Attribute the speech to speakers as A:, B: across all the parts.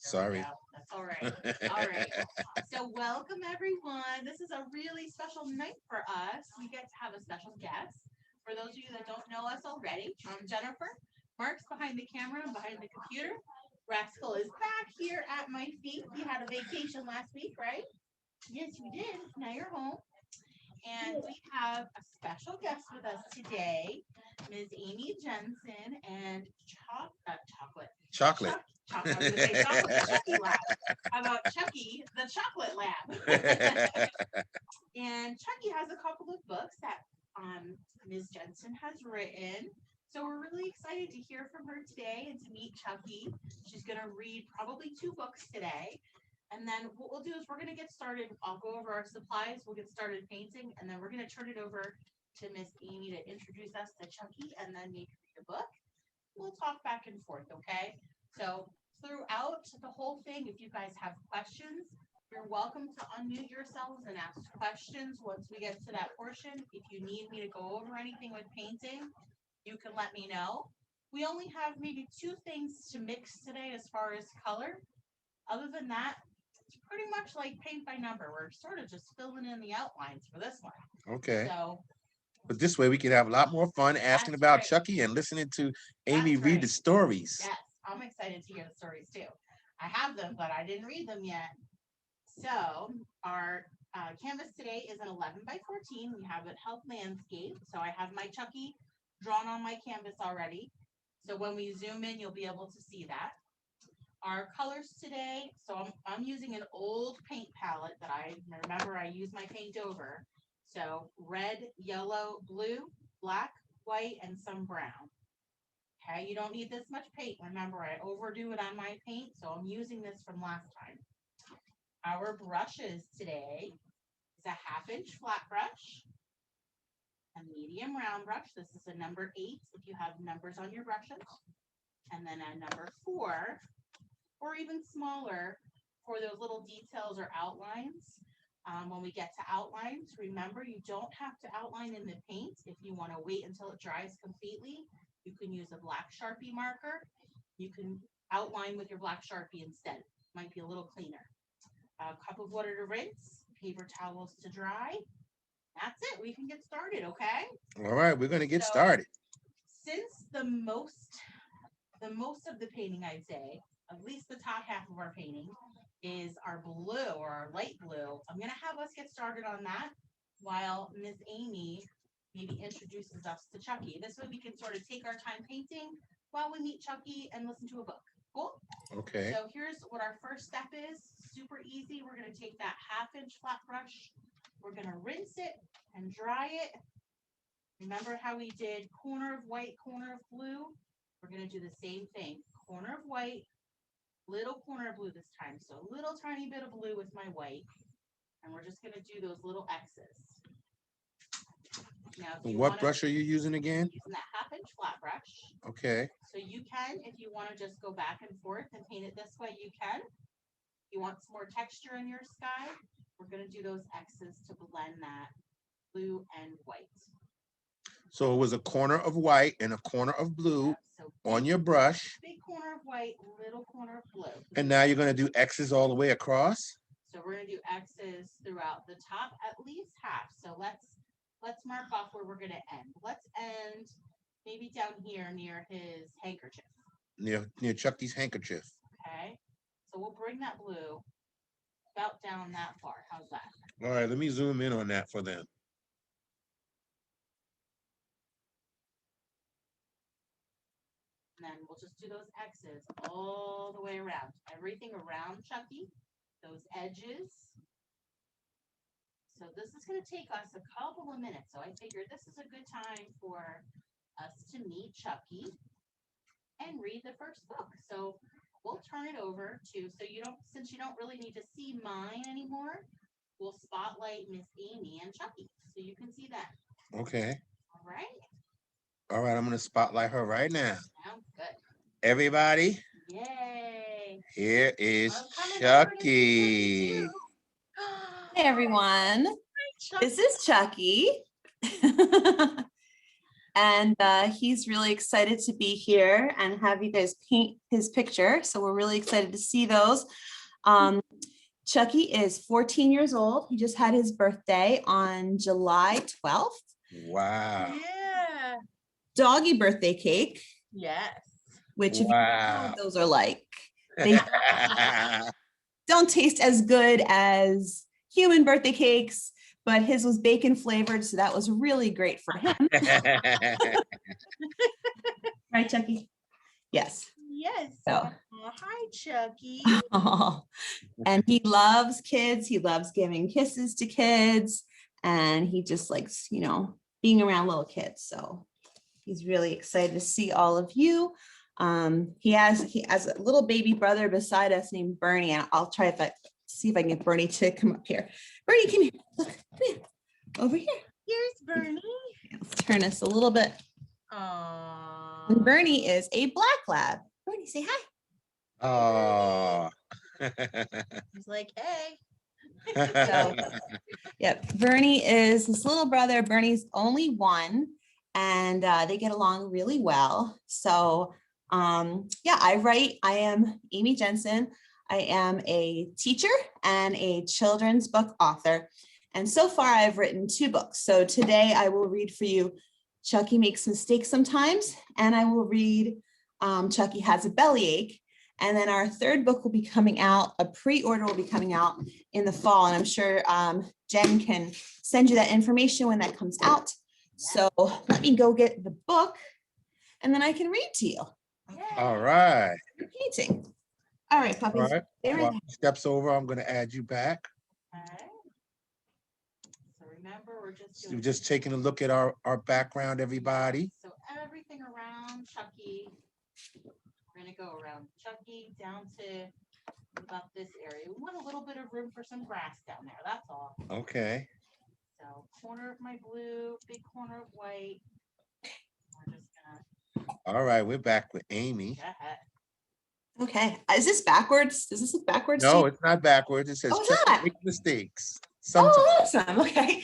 A: Sorry.
B: That's all right. All right. So welcome everyone. This is a really special night for us. We get to have a special guest. For those of you that don't know us already, I'm Jennifer. Mark's behind the camera and behind the computer. Rascal is back here at my feet. We had a vacation last week, right? Yes, we did. Now you're home. And we have a special guest with us today, Ms. Amy Jensen and Chocolate.
A: Chocolate.
B: I was going to say Chocolate the Chucky Lab. How about Chucky the Chocolate Lab? And Chucky has a couple of books that Ms. Jensen has written. So we're really excited to hear from her today and to meet Chucky. She's going to read probably 2 books today. And then what we'll do is we're going to get started. I'll go over our supplies. We'll get started painting. And then we're going to turn it over to Miss Amy to introduce us to Chucky and then maybe read a book. We'll talk back and forth, okay? So throughout the whole thing, if you guys have questions, you're welcome to unmute yourselves and ask questions once we get to that portion. If you need me to go over anything with painting, you can let me know. We only have maybe 2 things to mix today as far as color. Other than that, it's pretty much like paint by number. We're sort of just filling in the outlines for this one.
A: Okay.
B: So,
A: but this way we can have a lot more fun asking about
B: right.
A: Chucky and listening to Amy
B: That's
A: read
B: right.
A: the stories.
B: Yes, I'm excited to hear the stories too. I have them, but I didn't read them yet. So our canvas today is an 11 by 14. We have it health landscape. So I have my Chucky drawn on my canvas already. So when we zoom in, you'll be able to see that. Our colors today, so I'm using an old paint palette that I remember I use my paint over. So red, yellow, blue, black, white, and some brown. Okay, you don't need this much paint. Remember, I overdo it on my paint, so I'm using this from last time. Our brushes today is a 1/2-inch flat brush, a medium round brush. This is a number 8 if you have numbers on your brushes, and then a number 4, or even smaller for those little details or outlines. When we get to outlines, remember you don't have to outline in the paint. If you want to wait until it dries completely, you can use a black Sharpie marker. You can outline with your black Sharpie instead. Might be a little cleaner. A cup of water to rinse, paper towels to dry. That's it. We can get started, okay?
A: All right, we're going to get started.
B: Since the most of the painting, I'd say, at least the top half of our painting, is our blue or our light blue, I'm going to have us get started on that while Miss Amy maybe introduces us to Chucky. This way we can sort of take our time painting while we meet Chucky and listen to a book. Cool?
A: Okay.
B: So here's what our first step is. Super easy. We're going to take that 1/2-inch flat brush. We're going to rinse it and dry it. Remember how we did corner of white, corner of blue? We're going to do the same thing. Corner of white, little corner of blue this time. So a little tiny bit of blue with my white. And we're just going to do those little X's. Now,
A: what brush are you using again?
B: Using that 1/2-inch flat brush.
A: Okay.
B: So you can, if you want to just go back and forth and paint it this way, you can. If you want some more texture in your sky, we're going to do those X's to blend that blue and white.
A: So it was a corner of white and a corner of blue on your brush.
B: Big corner of white, little corner of blue.
A: And now you're going to do X's all the way across?
B: So we're going to do X's throughout the top, at least half. So let's mark off where we're going to end. Let's end maybe down here near his handkerchief.
A: Near Chucky's handkerchief.
B: Okay. So we'll bring that blue about down that far. How's that?
A: All right, let me zoom in on that for them.
B: And then we'll just do those X's all the way around. Everything around Chucky, those edges. So this is going to take us a couple of minutes. So I figured this is a good time for us to meet Chucky and read the first book. So we'll turn it over to, since you don't really need to see mine anymore, we'll spotlight Miss Amy and Chucky so you can see that.
A: Okay.
B: All right.
A: All right, I'm going to spotlight her right now.
B: Sounds good.
A: Everybody.
B: Yay.
A: Here is Chucky.
C: Hey, everyone. This is Chucky. And he's really excited to be here and have you guys paint his picture. So we're really excited to see those. Chucky is 14 years old. He just had his birthday on July 12th.
A: Wow.
B: Yeah.
C: Doggy birthday cake,
B: Yes.
C: which if you know
A: Wow.
C: what those are like, they don't taste as good as human birthday cakes, but his was bacon flavored, so that was really great for him. Right, Chucky? Yes.
B: Yes.
C: So.
B: Hi, Chucky.
C: Oh, and he loves kids. He loves giving kisses to kids, and he just likes, you know, being around little kids. So he's really excited to see all of you. He has a little baby brother beside us named Bernie, and I'll try see if I can get Bernie to come up here. Bernie, come here. Look, come here. Over here.
B: Here's Bernie.
C: Let's turn this a little bit.
B: Aww.
C: And Bernie is a black lab. Bernie, say hi.
A: Oh.
B: He's like, hey.
C: So, yep, Bernie is his little brother. Bernie's only one, and they get along really well. So, yeah, I am Amy Jensen. I am a teacher and a children's book author. And so far I've written 2 books. So today I will read for you Chucky Makes Mistakes Sometimes, and I will read Chucky Has a Bellyache. And then our 3rd book will be coming out, a pre-order will be coming out in the fall. And I'm sure Jen can send you that information when that comes out. So let me go get the book and then I can read to you.
A: All right.
C: You're painting. All right, puppies.
A: All right.
C: There we
A: While
C: go.
A: he steps over, I'm going to add you back.
B: Okay. So remember,
A: So just taking a look at our background, everybody.
B: So everything around Chucky. We're gonna go around Chucky down to about this area. We want a little bit of room for some grass down there. That's all.
A: Okay.
B: So corner of my blue, big corner of white. We're just gonna.
A: All right, we're back with Amy.
B: Go ahead.
C: Okay. Is this backwards? Does this look backwards?
A: No, it's not backwards. It says
C: Oh, it's
A: Chucky
C: not.
A: Make Mistakes. Sometimes.
C: Oh, awesome. Okay.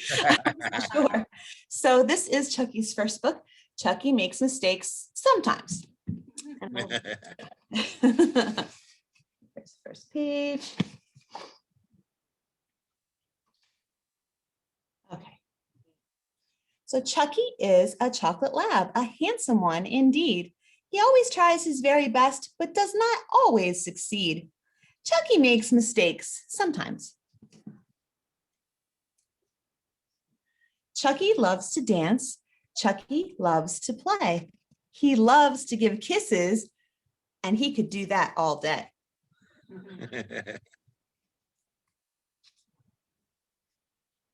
C: Sure. So this is Chucky's first book. Chucky Makes Mistakes Sometimes. There's the first page. Okay. So Chucky is a chocolate lab, a handsome one indeed. He always tries his very best, but does not always succeed. Chucky makes mistakes sometimes. Chucky loves to dance. Chucky loves to play. He loves to give kisses, and he could do that all day.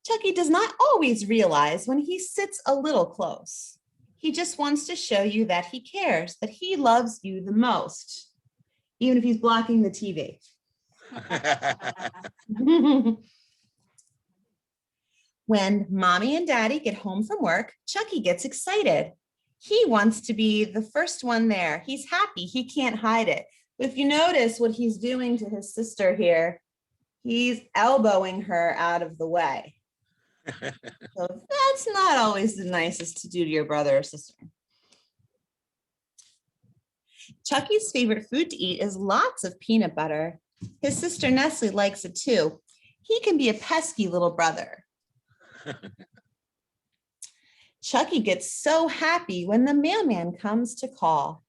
C: Chucky does not always realize when he sits a little close. He just wants to show you that he cares, that he loves you the most, even if he's blocking the TV. When mommy and daddy get home from work, Chucky gets excited. He wants to be the first one there. He's happy. He can't hide it. But if you notice what he's doing to his sister here, he's elbowing her out of the way. So that's not always the nicest to do to your brother or sister. Chucky's favorite food to eat is lots of peanut butter. His sister Nestle likes it too. He can be a pesky little brother. Chucky gets so happy when the mailman comes to call.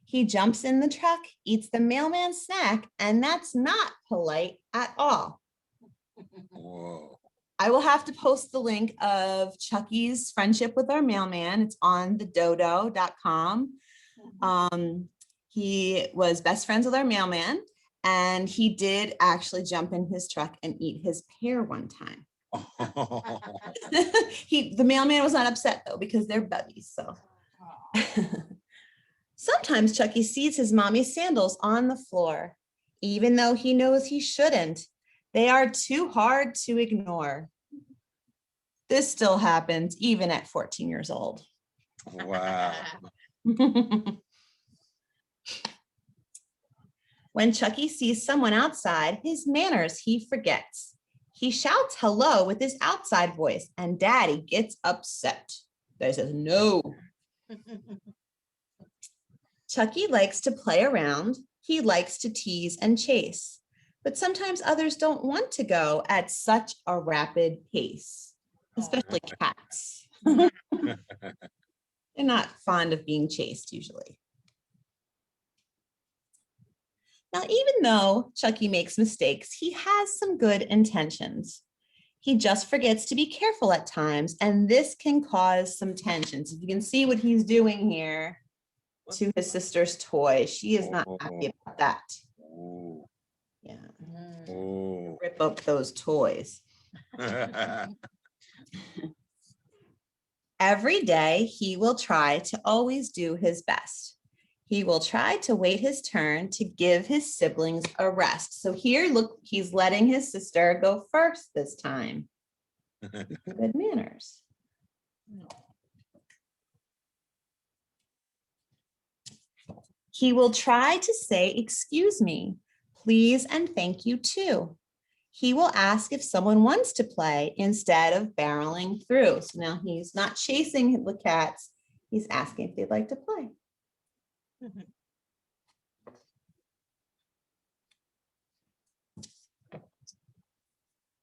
C: He jumps in the truck, eats the mailman's snack, and that's not polite at all.
A: Whoa.
C: I will have to post the link of Chucky's friendship with our mailman. It's on thedodo.com. He was best friends with our mailman, and he did actually jump in his truck and eat his pear one time. The mailman was not upset though, because they're buddies. So sometimes Chucky sees his mommy's sandals on the floor, even though he knows he shouldn't. They are too hard to ignore. This still happens even at 14 years old.
A: Wow.
C: When Chucky sees someone outside, his manners he forgets. He shouts hello with his outside voice, and Daddy gets upset. Daddy says, no. Chucky likes to play around. He likes to tease and chase, but sometimes others don't want to go at such a rapid pace, especially cats. They're not fond of being chased usually. Now, even though Chucky makes mistakes, he has some good intentions. He just forgets to be careful at times, and this can cause some tensions. You can see what he's doing here to his sister's toy. She is not happy about that.
A: Ooh.
C: Yeah,
A: Ooh.
C: rip up those toys. Every day, he will try to always do his best. He will try to wait his turn to give his siblings a rest. So here, look, he's letting his sister go first this time. Good manners. He will try to say, "Excuse me, please, and thank you too." He will ask if someone wants to play instead of barreling through. So now he's not chasing the cats. He's asking if they'd like to play.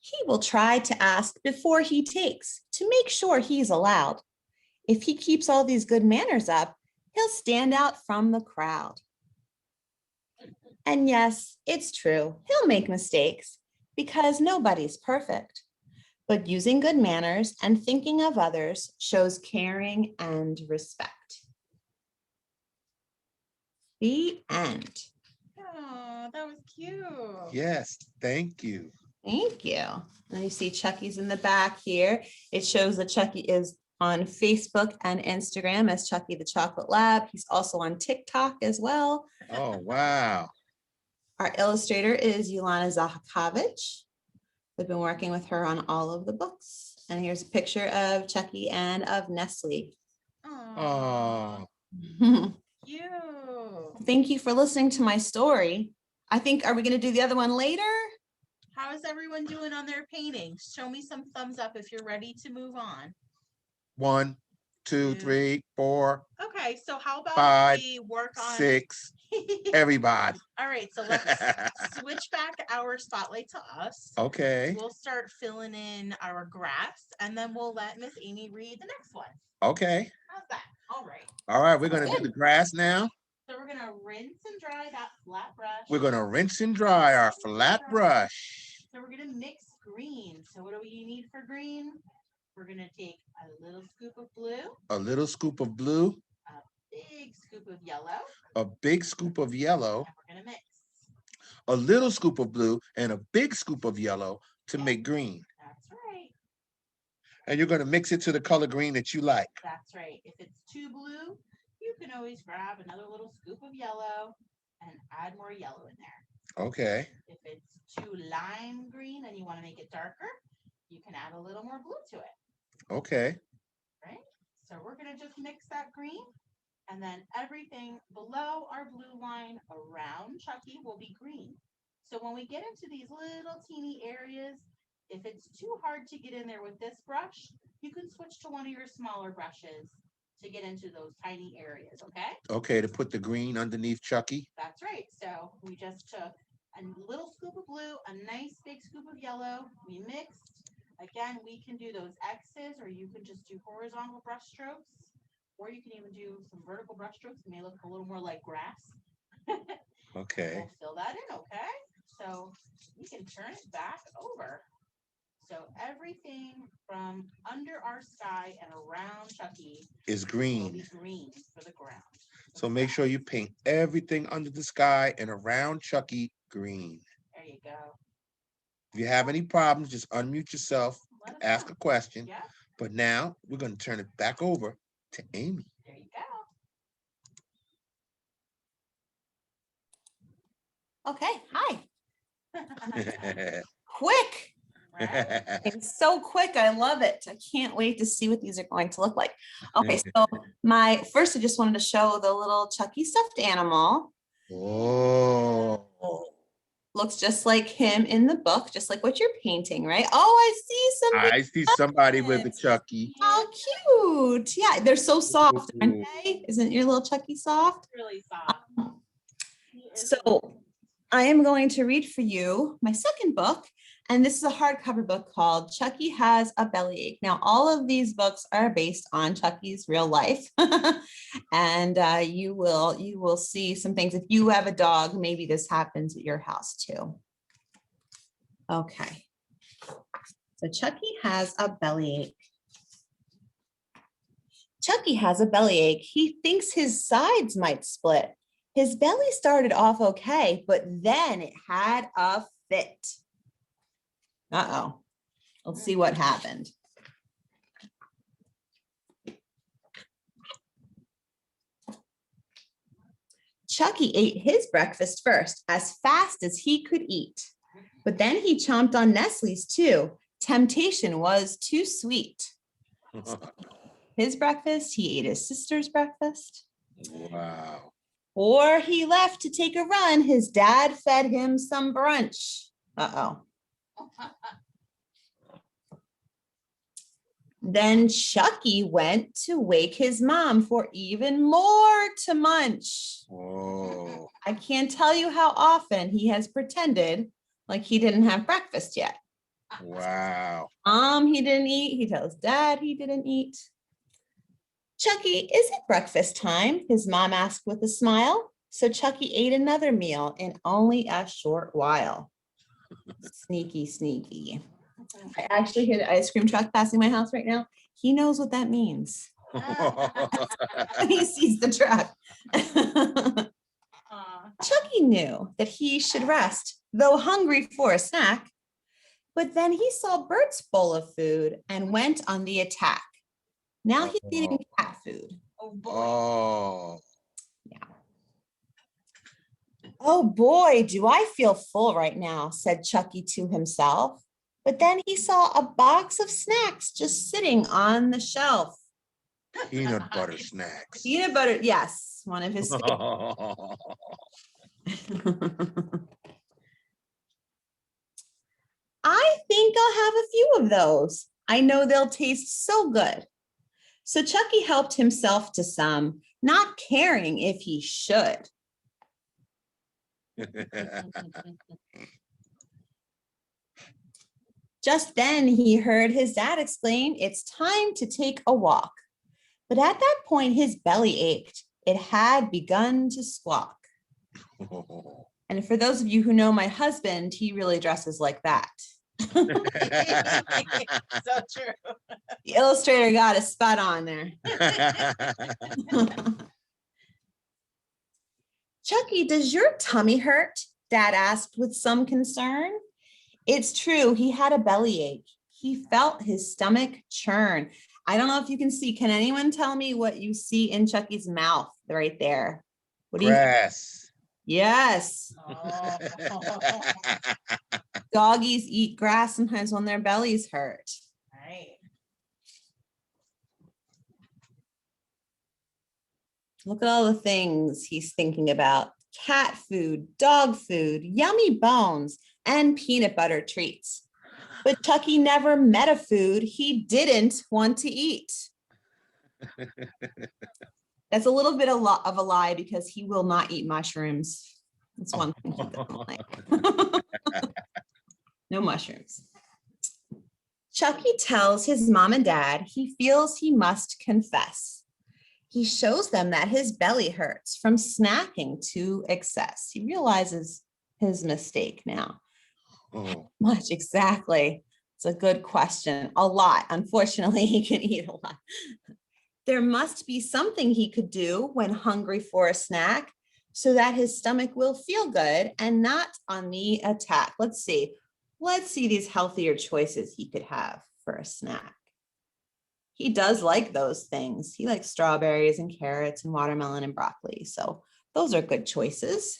C: He will try to ask before he takes to make sure he's allowed. If he keeps all these good manners up, he'll stand out from the crowd. And yes, it's true, he'll make mistakes because nobody's perfect. But using good manners and thinking of others shows caring and respect. The end.
B: Oh, that was cute.
A: Yes, thank you.
C: Thank you. And you see Chucky's in the back here. It shows that Chucky is on Facebook and Instagram as Chucky the Chocolate Lab. He's also on TikTok as well.
A: Oh, wow.
C: Our illustrator is Yelana Zahakovich. We've been working with her on all of the books. And here's a picture of Chucky and of Nestle.
A: Oh,
B: Cute.
C: Thank you for listening to my story. I think, are we going to do the other one later?
B: How is everyone doing on their painting? Show me some thumbs up if you're ready to move on.
A: 1, 2, 3, 4,
B: Okay, so how about
A: 5,
B: we work on
A: 6, everybody.
B: All right, so let's switch back our spotlight to us.
A: Okay,
B: We'll start filling in our grass, and then we'll let Miss Amy read the next one.
A: okay.
B: How's that? All right.
A: All right, we're going to do the grass now.
B: So we're gonna rinse and dry that flat brush.
A: We're going to rinse and dry our flat brush.
B: So we're gonna mix green. So what do we need for green? We're gonna take a little scoop of blue,
A: A little scoop of blue,
B: a big scoop of yellow,
A: a big scoop of yellow,
B: and we're gonna mix.
A: a little scoop of blue, and a big scoop of yellow to make green.
B: That's right.
A: And you're going to mix it to the color green that you like.
B: That's right. If it's too blue, you can always grab another little scoop of yellow and add more yellow in there.
A: Okay.
B: If it's too lime green and you want to make it darker, you can add a little more blue to it.
A: Okay.
B: Right? So we're going to just mix that green, and then everything below our blue line around Chucky will be green. So when we get into these little teeny areas, if it's too hard to get in there with this brush, you can switch to one of your smaller brushes to get into those tiny areas, okay?
A: Okay, to put the green underneath Chucky.
B: That's right. So we just took a little scoop of blue, a nice big scoop of yellow. We mixed. Again, we can do those X's, or you can just do horizontal brush strokes, or you can even do some vertical brush strokes. It may look a little more like grass.
A: Okay.
B: We'll fill that in, okay? So we can turn it back over. So everything from under our sky and around Chucky
A: Is
B: will
A: green.
B: be green for the ground.
A: So make sure you paint everything under the sky and around Chucky green.
B: There you go.
A: If you have any problems, just unmute yourself,
B: Let us
A: ask
B: know.
A: a question.
B: Yeah,
A: But now we're going to turn it back over to Amy.
B: there you go.
C: Okay, hi.
A: Okay.
C: Quick.
B: Right?
C: It's so quick. I love it. I can't wait to see what these are going to look like. Okay, so first I just wanted to show the little Chucky stuffed animal.
A: Oh.
C: looks just like him in the book, just like what you're painting, right? Oh, I see something.
A: I see somebody with a Chucky.
C: How cute. Yeah, they're so soft, aren't
A: Ooh.
C: they? Isn't your little Chucky soft?
B: Really soft. He is
C: So I am going to read for you my second book, and this is a hardcover book called Chucky Has a Bellyache. Now, all of these books are based on Chucky's real life, and you will see some things. If you have a dog, maybe this happens at your house too. Okay, so Chucky has a bellyache. Chucky has a bellyache. He thinks his sides might split. His belly started off okay, but then it had a fit. Uh-oh. Let's see what happened. Chucky ate his breakfast first, as fast as he could eat. But then he chomped on Nestle's too. Temptation was too sweet. His breakfast, he ate his sister's breakfast.
A: Wow.
C: Or he left to take a run. His dad fed him some brunch. Uh-oh. Then Chucky went to wake his mom for even more to munch.
A: Oh.
C: I can't tell you how often he has pretended like he didn't have breakfast yet.
A: Wow.
C: He didn't eat. He tells dad he didn't eat. Chucky, is it breakfast time? His mom asked with a smile. So Chucky ate another meal in only a short while. Sneaky, sneaky. I actually hear the ice cream truck passing my house right now. He knows what that means. He sees the truck. Chucky knew that he should rest, though hungry for a snack. But then he saw Bert's bowl of food and went on the attack. Now he's eating cat food.
B: Oh boy.
A: Oh.
C: Yeah. Oh boy, do I feel full right now, said Chucky to himself. But then he saw a box of snacks just sitting on the shelf.
A: Peanut butter snacks.
C: Peanut butter, yes, one of his favorites. I think I'll have a few of those. I know they'll taste so good. So Chucky helped himself to some, not caring if he should. Just then he heard his dad exclaim, "It's time to take a walk." But at that point, his belly ached. It had begun to squawk. And for those of you who know my husband, he really dresses like that.
B: So true.
C: The illustrator got a spot on there. Chucky, does your tummy hurt? Dad asked with some concern. It's true, he had a bellyache. He felt his stomach churn. I don't know if you can see. Can anyone tell me what you see in Chucky's mouth right there? What do you?
A: Grass.
C: Yes.
B: Oh.
C: Doggies eat grass sometimes when their bellies hurt.
B: Right.
C: Look at all the things he's thinking about. Cat food, dog food, yummy bones, and peanut butter treats. But Chucky never met a food he didn't want to eat. That's a little bit of a lie because he will not eat mushrooms. That's one thing he doesn't like. No mushrooms. Chucky tells his mom and dad he feels he must confess. He shows them that his belly hurts from snacking to excess. He realizes his mistake now.
A: Oh.
C: Much exactly. It's a good question. A lot. Unfortunately, he can eat a lot. There must be something he could do when hungry for a snack so that his stomach will feel good and not on the attack. Let's see. Let's see these healthier choices he could have for a snack. He does like those things. He likes strawberries and carrots and watermelon and broccoli. So those are good choices.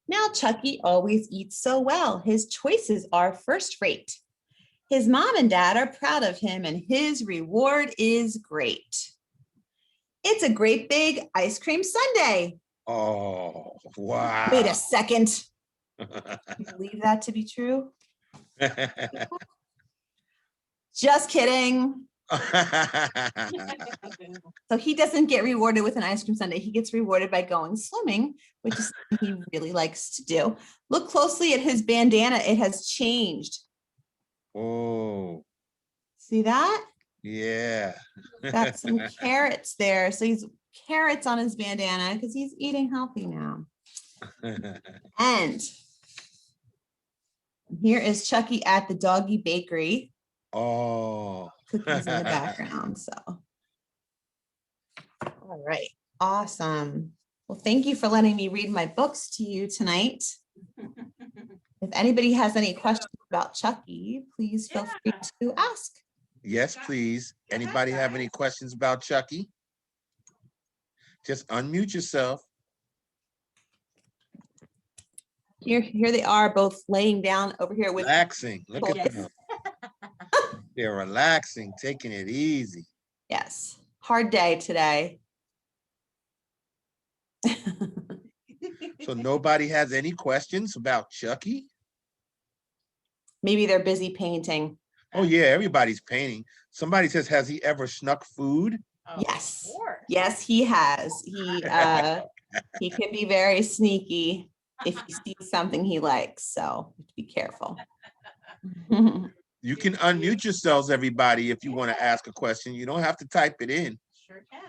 C: Now Chucky always eats so well. His choices are first rate. His mom and dad are proud of him and his reward is great. It's a great big ice cream sundae.
A: Oh, wow.
C: Wait a second. You believe that to be true? Just kidding. So he doesn't get rewarded with an ice cream sundae. He gets rewarded by going swimming, which is something he really likes to do. Look closely at his bandana. It has changed.
A: Oh,
C: See that?
A: yeah.
C: Got some carrots there. So he's carrots on his bandana because he's eating healthy now. And here is Chucky at the doggy bakery.
A: Oh.
C: Cookies in the background. So, all right. Awesome. Well, thank you for letting me read my books to you tonight. If anybody has any questions about Chucky, please feel free to ask.
A: Yes, please. Anybody have any questions about Chucky? Just unmute yourself.
C: Here they are, both laying down over here with
A: Relaxing. Look at
C: Yes.
A: them. They're relaxing, taking it easy.
C: Yes. Hard day today.
A: So nobody has any questions about Chucky?
C: Maybe they're busy painting.
A: Oh yeah, everybody's painting. Somebody says, has he ever snuck food?
C: Yes.
B: Of course.
C: Yes, he has. He can be very sneaky if he sees something he likes. So be careful.
A: You can unmute yourselves, everybody, if you want to ask a question. You don't have to type it in.
B: Sure can.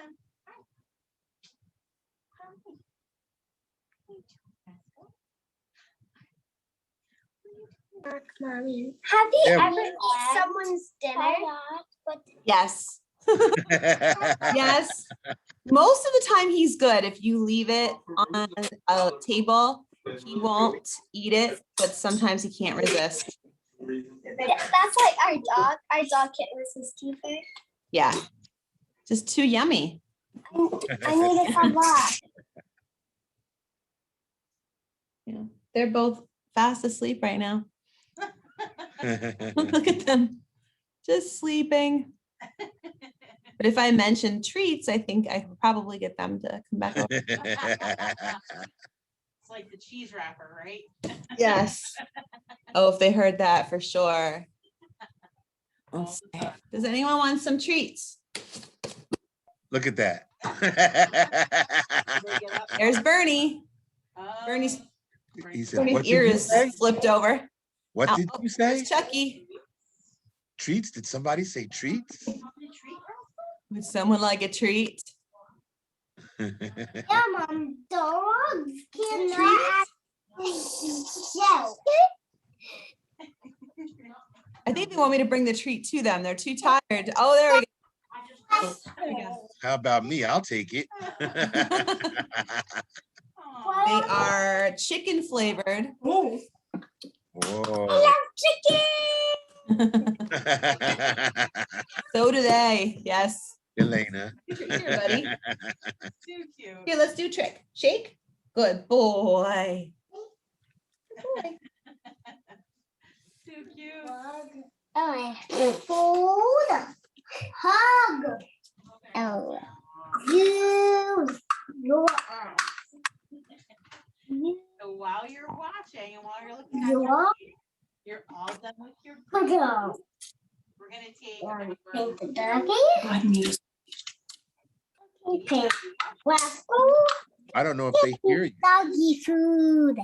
D: Mommy, have you
A: Yeah.
D: ever eaten someone's dinner?
C: Yes. Yes. Most of the time he's good. If you leave it on a table, he won't eat it, but sometimes he can't resist.
D: That's like our dog. Our dog can't resist either.
C: Yeah. Just too yummy.
D: I need to come back.
C: Yeah. They're both fast asleep right now. Look at them. Just sleeping. But if I mention treats, I think I could probably get them to come back over.
B: It's like the cheese wrapper, right?
C: Yes. Oh, if they heard that for sure. Let's see. Does anyone want some treats?
A: Look at that.
C: There's Bernie.
B: Oh,
C: Bernie's
A: He said,
C: Bernie's
A: what
C: ear
A: did you
C: is
A: say?
C: flipped over.
A: What
C: Oh,
A: did you
C: there's
A: say?
C: Chucky.
A: Treats? Did somebody say treats?
C: Would someone like a treat?
D: Yeah, Mom. Dogs cannot show.
C: I think they want me to bring the treat to them. They're too tired. Oh, there we go. There we go.
A: How about me? I'll take it.
C: They are chicken flavored.
A: Whoa.
D: Chicken.
C: So do they. Yes.
A: Elena.
C: Get your ear, buddy.
B: Too cute.
C: Here, let's do a trick. Shake. Good boy. Good boy.
B: Too cute.
D: Oh, food. Hug. Oh. Use your eyes.
B: So while you're watching and while you're looking at
D: Your
B: your feet, you're all done with your
D: Good
B: group.
D: job.
B: We're gonna take
D: Paint the doggy. Paint Rascal.
A: I don't know if they hear you.
D: Doggy food.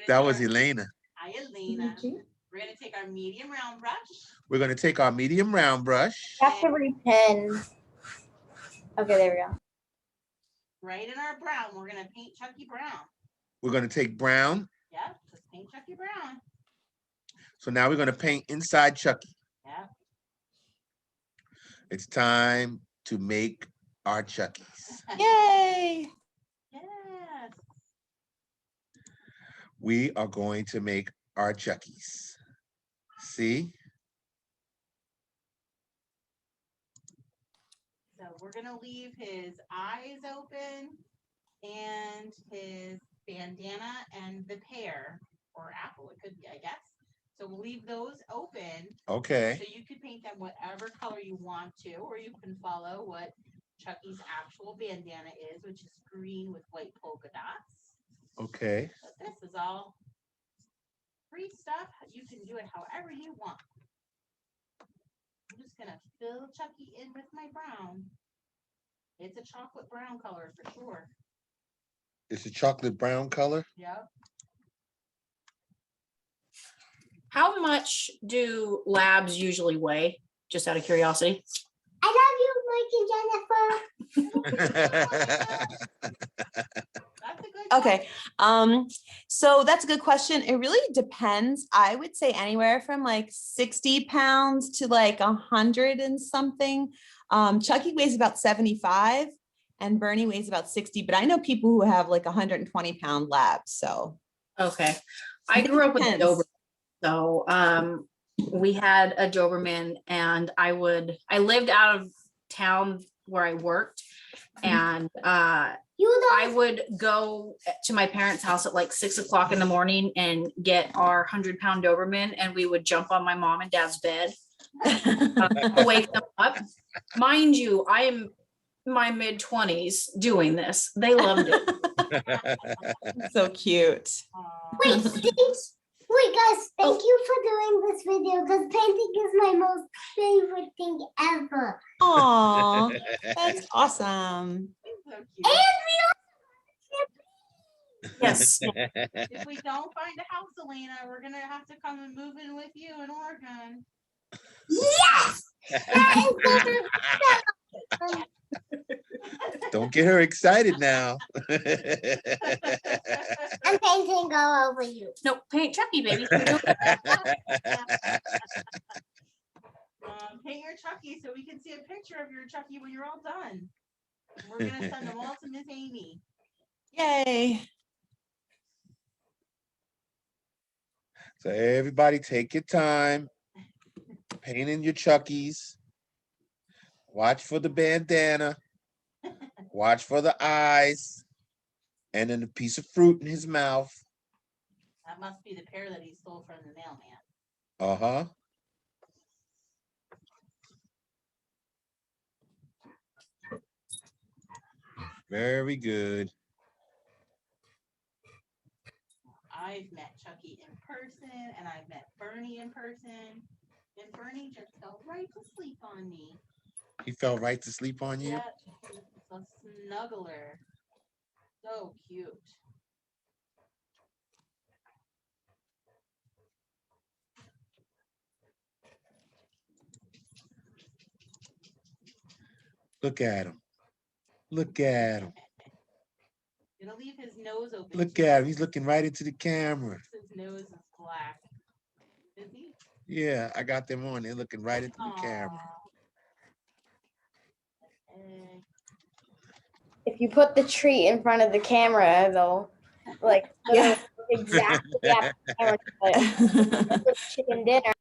A: That was Elena.
B: Hi, Elena. We're gonna take our medium round brush.
A: We're going to take our medium round brush.
D: Have to repin. Okay, there we go.
B: Right in our brown, we're gonna paint Chucky brown.
A: We're going to take brown.
B: Yep, just paint Chucky brown.
A: So now we're going to paint inside Chucky.
B: Yep.
A: It's time to make our Chuckies.
C: Yay.
B: Yes.
A: We are going to make our Chuckies. See?
B: So we're gonna leave his eyes open and his bandana and the pear or apple, it could be, I guess. So we'll leave those open.
A: Okay.
B: So you could paint them whatever color you want to, or you can follow what Chucky's actual bandana is, which is green with white polka dots.
A: Okay.
B: But this is all free stuff. You can do it however you want. I'm just gonna fill Chucky in with my brown. It's a chocolate brown color for sure.
A: It's a chocolate brown color.
B: Yep.
E: How much do labs usually weigh? Just out of curiosity.
D: I love you, Mike and Jennifer.
B: That's a good
C: Okay, so that's a good question. It really depends. I would say anywhere from like 60 pounds to like 100 and something. Chucky weighs about 75 and Bernie weighs about 60, but I know people who have like 120-pound labs, so.
E: Okay. I
C: It
E: grew up with a
C: depends.
E: Doberman. So we had a Doberman and I lived out of town where I worked. And I would go to my parents' house at like 6 o'clock in the morning and get our 100-pound Doberman, and we would jump on my mom and dad's bed to wake them up. Mind you, I am my mid-20s doing this. They loved it.
C: So cute.
D: Wait, thanks. Wait, guys, thank you for doing this video because painting is my most favorite thing ever.
C: Aw, that's awesome.
B: So
D: And
B: cute.
E: Yes.
B: If we don't find a house, Elena, we're gonna have to come and move in with you in Oregon.
D: yes! That is
A: Don't get her excited now.
D: I'm painting all over you.
E: No, paint Chucky, baby.
B: Paint your Chucky so we can see a picture of your Chucky when you're all done. We're gonna send them all to Miss Amy.
C: Yay.
A: So everybody take your time painting your Chuckies. Watch for the bandana. Watch for the eyes. And then a piece of fruit in his mouth.
B: That must be the pear that he stole from the mailman.
A: Uh-huh. Very good.
B: I've met Chucky in person and I've met Bernie in person. And Bernie just fell right to sleep on me.
A: He fell right to sleep on you?
B: Yep, he's a snuggler. So cute.
A: Look at him. Look at him.
B: Gonna leave his nose open.
A: Look
B: too.
A: at him. He's looking right into the camera.
B: His nose is black. Is he?
A: Yeah, I got them on. They're looking right into the camera.
B: Aw. Eh,
F: If you put the treat in front of the camera, they'll like
C: Yeah.
F: exactly after the camera. Like, chicken dinner.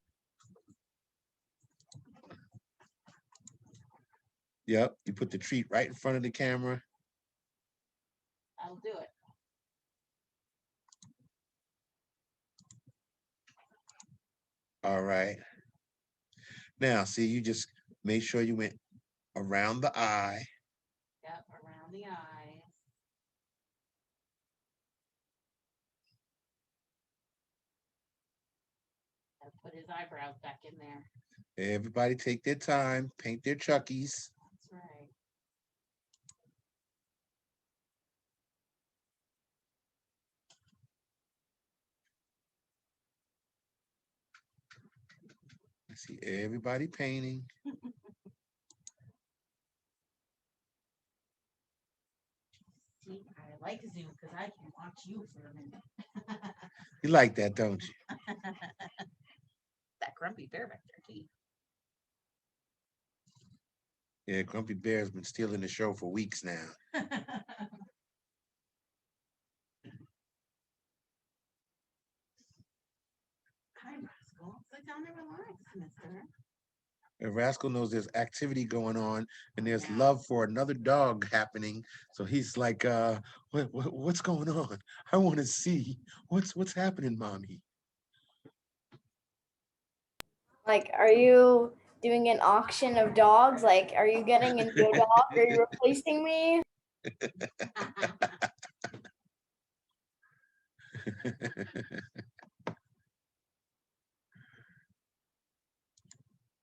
A: Yep, you put the treat right in front of the camera.
B: I'll do it.
A: All right. Now, see, you just made sure you went around the eye.
B: Yep, around the eyes. Gotta put his eyebrows back in there.
A: Everybody take their time, paint their Chuckies.
B: That's right.
A: I see everybody painting.
B: See, I like Zoom because I can watch you for a minute.
A: You like that, don't you?
B: That grumpy bear back there, too.
A: Yeah, Grumpy Bear's been stealing the show for weeks now.
B: Hi, Rascal. Sit down and relax, mister.
A: And Rascal knows there's activity going on and there's
B: Yeah.
A: love for another dog happening. So he's like, what's going on? I want to see what's happening, mommy.
F: Like, are you doing an auction of dogs? Like, are you getting a new dog? Are you replacing me?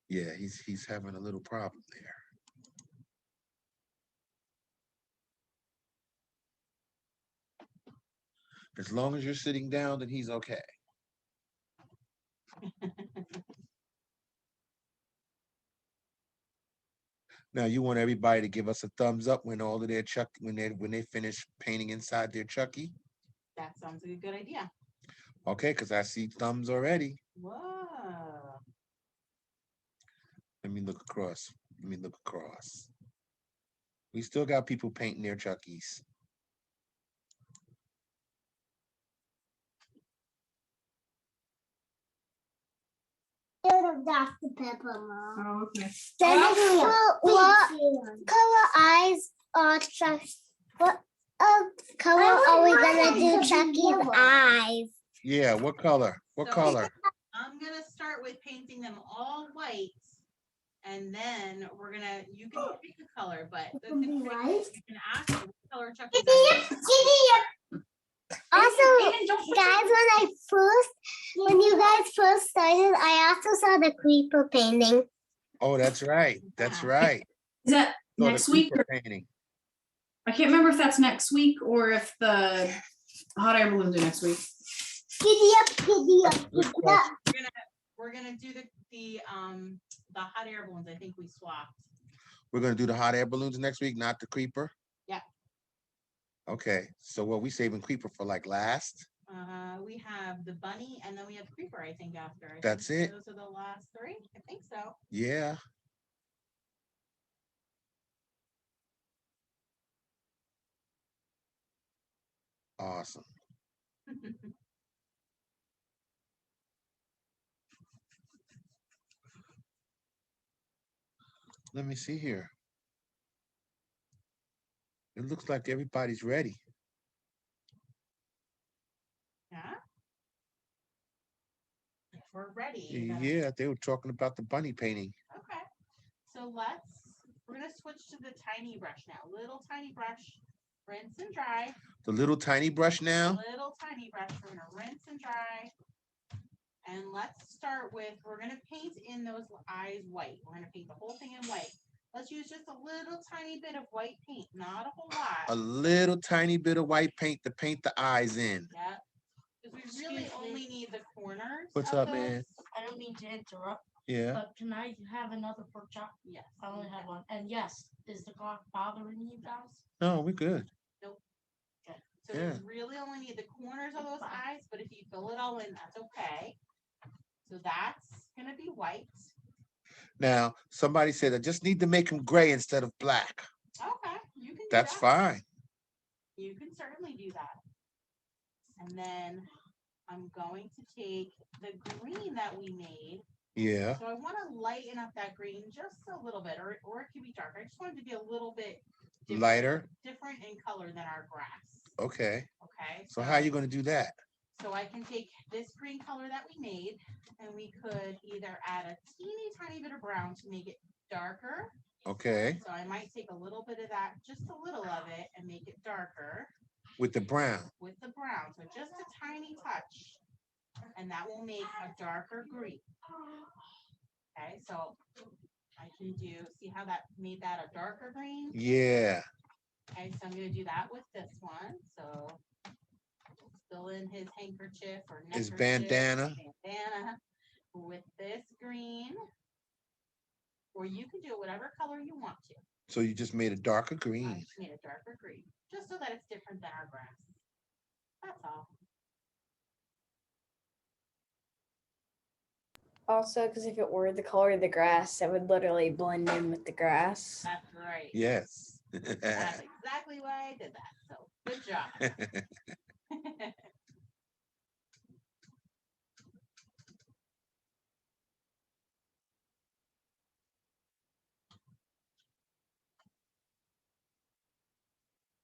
A: Yeah, he's having a little problem there. As long as you're sitting down, then he's okay. Now you want everybody to give us a thumbs up when all of their when they finish painting inside their Chucky.
B: That sounds like a good idea.
A: Okay, because I see thumbs already.
B: Whoa.
A: Let me look across. We still got people painting their Chuckies.
D: Of Dr. Pepper, Mom.
E: Oh, okay.
D: What color eyes are what color are we gonna do Chucky's eyes?
A: Yeah, what color? What
B: So-
A: color?
B: I'm gonna start with painting them all white, and then you can pick a color, but the
D: It'll be
B: thing
D: white?
B: is, you can ask what color Chucky's eyes are.
D: Also, guys, when you guys first started, I also saw the creeper painting.
A: Oh, that's right. That's right.
E: Is that
A: So the
E: next week?
A: creeper painting.
E: I can't remember if that's next week or if the hot air balloons are next week.
D: Giddy up, giddy up,
A: Good
D: giddy up.
A: question.
B: We're gonna do the hot air balloons. I think we swapped.
A: We're gonna do the hot air balloons next week, not the creeper.
B: Yeah.
A: Okay, so what we saving creeper for like last?
B: We have the bunny, and then we have creeper. I think after. I
A: That's
B: think
A: it?
B: Those are the last three. I think so.
A: Yeah. Awesome. Let me see here. It looks like everybody's ready.
B: Yeah. If we're ready. you gotta-
A: Yeah, they were talking about the bunny painting.
B: Okay. So we're gonna switch to the tiny brush now. Little tiny brush, rinse and dry.
A: The little tiny brush now.
B: Little tiny brush. We're gonna rinse and dry. And let's start with, we're gonna paint in those eyes white. We're gonna paint the whole thing in white. Let's use just a little tiny bit of white paint, not a whole lot.
A: A little tiny bit of white paint to paint the eyes in.
B: Yeah. Because we really only need the corners.
A: What's
B: of
A: up, man?
B: those.
G: I don't mean to interrupt,
A: Yeah.
G: but can I have another pork chop?
B: Yes.
G: I only have one. And yes, is the clock bothering you guys?
A: No, we're good.
B: So
A: Yeah.
B: we really only need the corners of those eyes, but if you fill it all in, that's okay. So that's gonna be white.
A: Now, somebody said I just need to make them gray instead of black.
B: Okay, you can do
A: That's
B: that.
A: fine.
B: You can certainly do that. And then I'm going to take the green that we made.
A: Yeah.
B: So I want to lighten up that green just a little bit, or it could be darker. I just want it to be a little bit
A: Lighter.
B: different in color than our grass.
A: Okay.
B: Okay.
A: So how are you going to do that?
B: So I can take this green color that we made, and we could either add a teeny tiny bit of brown to make it darker.
A: Okay.
B: So I might take a little bit of that, just a little of it, and make it darker
A: With the brown.
B: with the brown. So just a tiny touch, and that will make a darker green. Okay, so I can see how that made that a darker green?
A: Yeah.
B: Okay, so I'm gonna do that with this one. So fill in his handkerchief or
A: His
B: neckerchief,
A: bandana.
B: bandana with this green. Or you can do it whatever color you want to.
A: So you just made a darker
B: I
A: green.
B: just made a darker green, just so that it's different than our grass. That's all.
F: Also, because if it were the color of the grass, it would literally blend in with the grass.
B: That's right.
A: Yes.
B: That's exactly why I did that. So good job.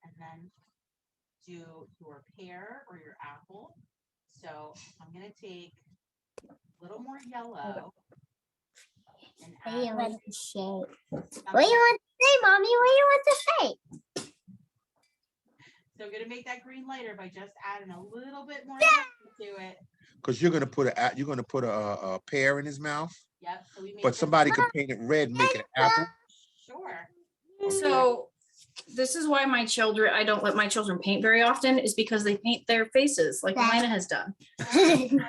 B: And then do your pear or your apple. So I'm gonna take a little more yellow. And
D: What do you
B: add
D: want to say? What do
B: something.
D: you want to say, Mommy? What do you want to say?
B: So we're gonna make that green lighter by just adding a little bit more to it.
A: Because you're gonna put a pear in his mouth,
B: Yep, so we make
A: but
B: this-
A: somebody could paint it red and make it an apple.
B: Sure.
E: So this is why I don't let my children paint very often, is because they paint their faces like Elena has done.
D: Look at me.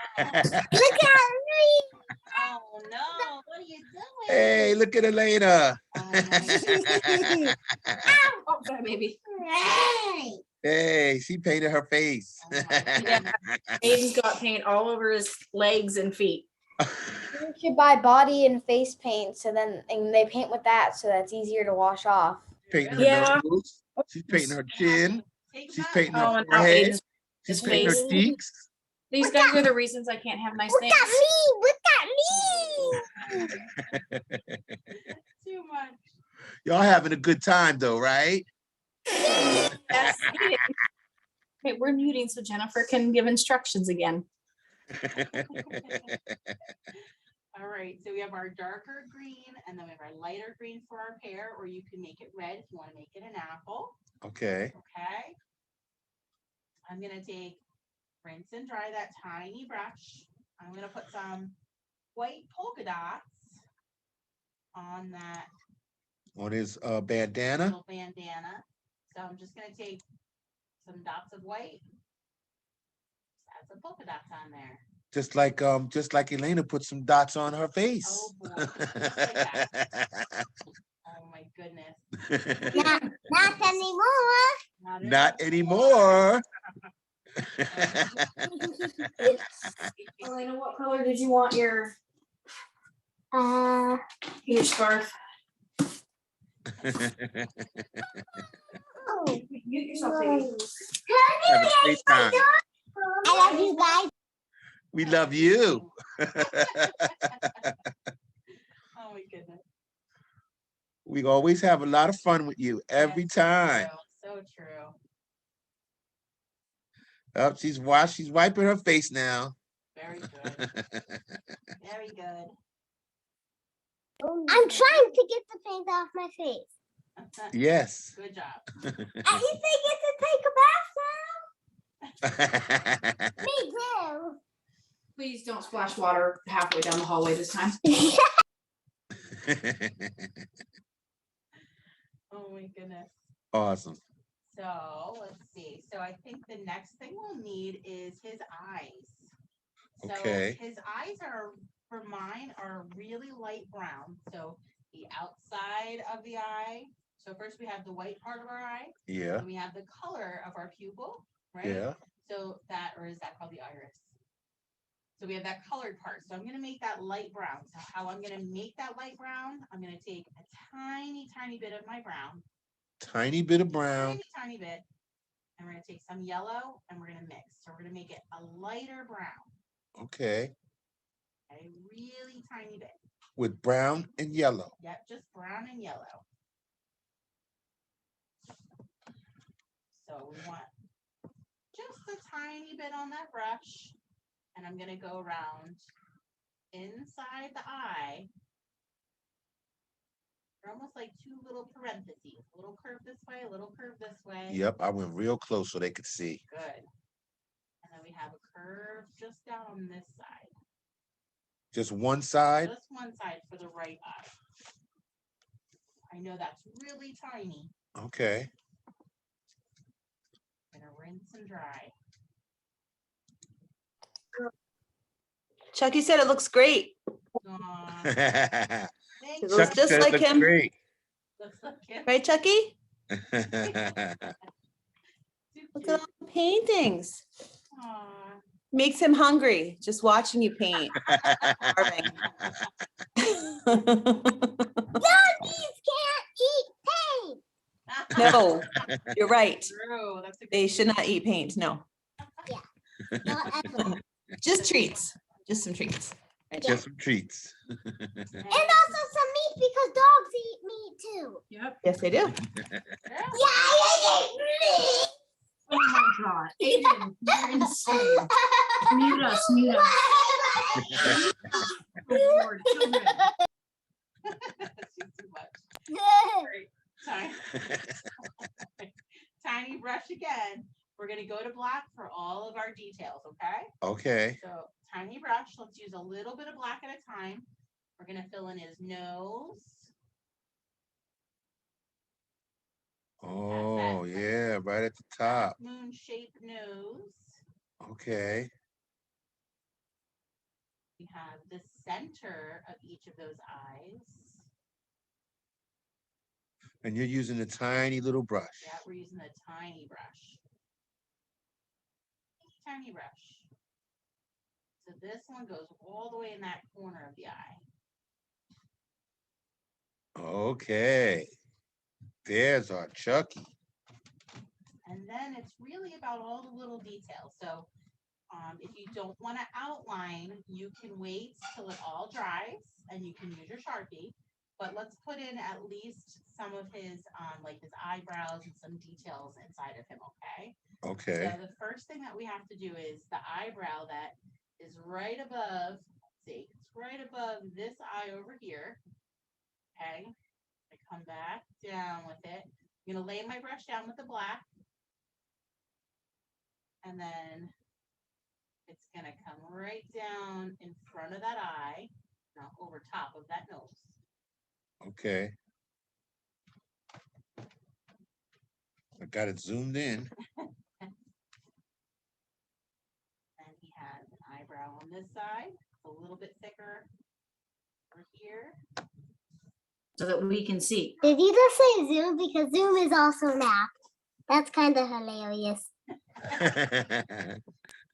B: Oh no, what are you doing?
A: Hey, look at Elena.
B: Oh my goodness.
E: Oh, sorry, baby.
A: Hey, she painted her face.
B: Oh my goodness.
E: Aiden's got paint all over his legs and feet.
F: You should buy body and face paint, so then and they paint with that, so that's easier to wash off.
A: Painting her
E: Yeah.
A: nose. She's painting her chin.
B: Take 'em
A: She's
B: out.
A: painting
E: Oh,
A: her
E: and now
A: forehead.
E: Aiden's
A: She's
E: his
A: painting her
E: face.
A: cheeks.
E: These guys are the reasons I can't have nice
D: Look
E: things.
D: at me. Look at me.
B: Too much.
A: Y'all having a good time though, right?
E: Yes. Okay, we're muting so Jennifer can give instructions again.
B: All right, so we have our darker green and then we have our lighter green for our pear, or you can make it red if you want to make it an apple.
A: Okay.
B: Okay. I'm gonna rinse and dry that tiny brush. I'm gonna put some white polka dots on that
A: On his bandana.
B: little bandana. So I'm just gonna take some dots of white. Add some polka dots on there.
A: Just like Elena put some dots on her face.
B: Oh boy. Just like that. Oh my goodness.
D: Not anymore.
A: Not anymore.
E: Elena, what color did you want your scarf?
D: Oh.
E: Mute yourself, baby.
A: Have a great time.
D: I love you guys.
A: We love you.
B: Oh my goodness.
A: We always have a lot of fun with you every
B: Yes,
A: time.
B: So true.
A: Oh, she's wiping her face now.
B: Very good. Very good.
D: I'm trying to get the paint off my face.
A: Yes.
B: Good job.
D: I think I get to take a bath now. Me too.
E: Please don't splash water halfway down the hallway this time.
B: Oh my goodness.
A: Awesome.
B: So let's see. So I think the next thing we'll need is his eyes. So
A: Okay.
B: his eyes for mine are really light brown. So the outside of the eye. So first we have the white part of our eye.
A: Yeah.
B: And we have the color of our pupil, right?
A: Yeah.
B: So or is that called the iris? So we have that colored part. So I'm going to make that light brown. So how I'm going to make that light brown, I'm going to take a tiny, tiny bit of my brown.
A: Tiny bit of brown.
B: Tiny bit. And we're going to take some yellow and we're going to mix. So we're going to make it a lighter brown.
A: Okay.
B: A really tiny bit.
A: With brown and yellow.
B: Yep, just brown and yellow. So we want just a tiny bit on that brush. And I'm going to go around inside the eye. They're almost like two little parentheses. A little curve this way, a little curve this way.
A: Yep, I went real close so they could see.
B: Good. And then we have a curve just down on this side.
A: Just one side?
B: Just one side for the right eye. I know that's really tiny.
A: Okay.
B: I'm gonna rinse and dry.
C: Chucky said it looks great.
B: Aw,
A: Chuck
B: thank
C: It
B: you.
C: looks just
A: said it
C: like
A: looks
C: him.
A: Great.
B: Looks like it.
C: Right, Chucky?
B: Too
C: Look
B: cute.
C: at all the paintings.
B: Aw.
C: Makes him hungry just watching you paint. Starving.
D: Doggies can't eat paint.
C: No, you're right.
B: True. That's a
C: They
B: good
C: should not eat paint. No,
D: Not at all.
C: just treats. Just some treats. Right,
A: Just some treats.
D: And also some meat because dogs eat meat too.
E: Yep.
C: yes, they do.
B: Yeah.
D: Yeah, I eat meat.
E: Oh my God. Aiden, you're insane. Mute us, mute us. Good Lord, children.
B: She's too much. All right, tiny brush again. We're gonna go to black for all of our details, okay?
A: Okay.
B: So tiny brush, let's use a little bit of black at a time. We're gonna fill in his nose.
A: Oh, yeah, right at the top.
B: Moon-shaped nose.
A: Okay.
B: We have the center of each of those eyes.
A: And you're using a tiny little brush.
B: Yeah, we're using the tiny brush. Tiny brush. So this one goes all the way in that corner of the eye.
A: Okay. There's our Chucky.
B: And then it's really about all the little details. So if you don't want to outline, you can wait till it all dries and you can use your Sharpie. But let's put in at least some of his like his eyebrows and some details inside of him, okay?
A: Okay.
B: So the first thing that we have to do is the eyebrow that is right above, let's see, it's right above this eye over here. Okay. I come back down with it. I'm gonna lay my brush down with the black. And then it's gonna come right down in front of that eye, now over top of that nose.
A: Okay. I got it zoomed in.
B: And he has an eyebrow on this side, a little bit thicker over here.
E: So that we can see.
D: Did you just say Zoom? Because Zoom is also an app. That's kind of hilarious.
B: I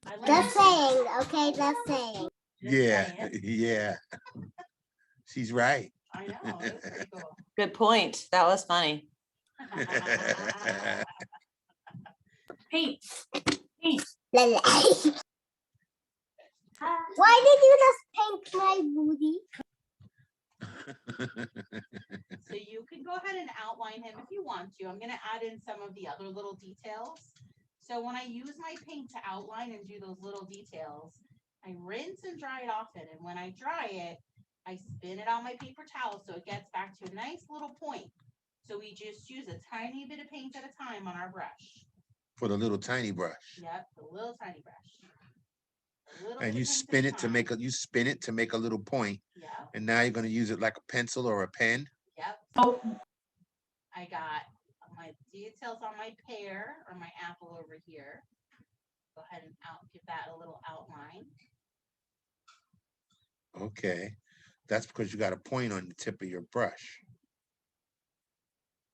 B: like
D: Just
B: it.
D: saying, okay? Just saying.
B: Just
A: Yeah,
B: saying.
A: yeah. She's right.
B: I know, it's pretty cool.
C: Good point. That was funny.
E: Paint. Paint.
D: La, la. Why did you just paint my booty?
B: So you can go ahead and outline him if you want to. I'm going to add in some of the other little details. So when I use my paint to outline and do those little details, I rinse and dry it often. And when I dry it, I spin it on my paper towel so it gets back to a nice little point. So we just use a tiny bit of paint at a time on our brush.
A: For the little tiny brush.
B: Yep, the little tiny brush.
A: And you spin it to make a little point.
B: Yeah.
A: And now you're going to use it like a pencil or a pen.
B: Yep.
E: Oh,
B: I got my details on my pear or my apple over here. Go ahead and give that a little outline.
A: Okay. That's because you got a point on the tip of your brush.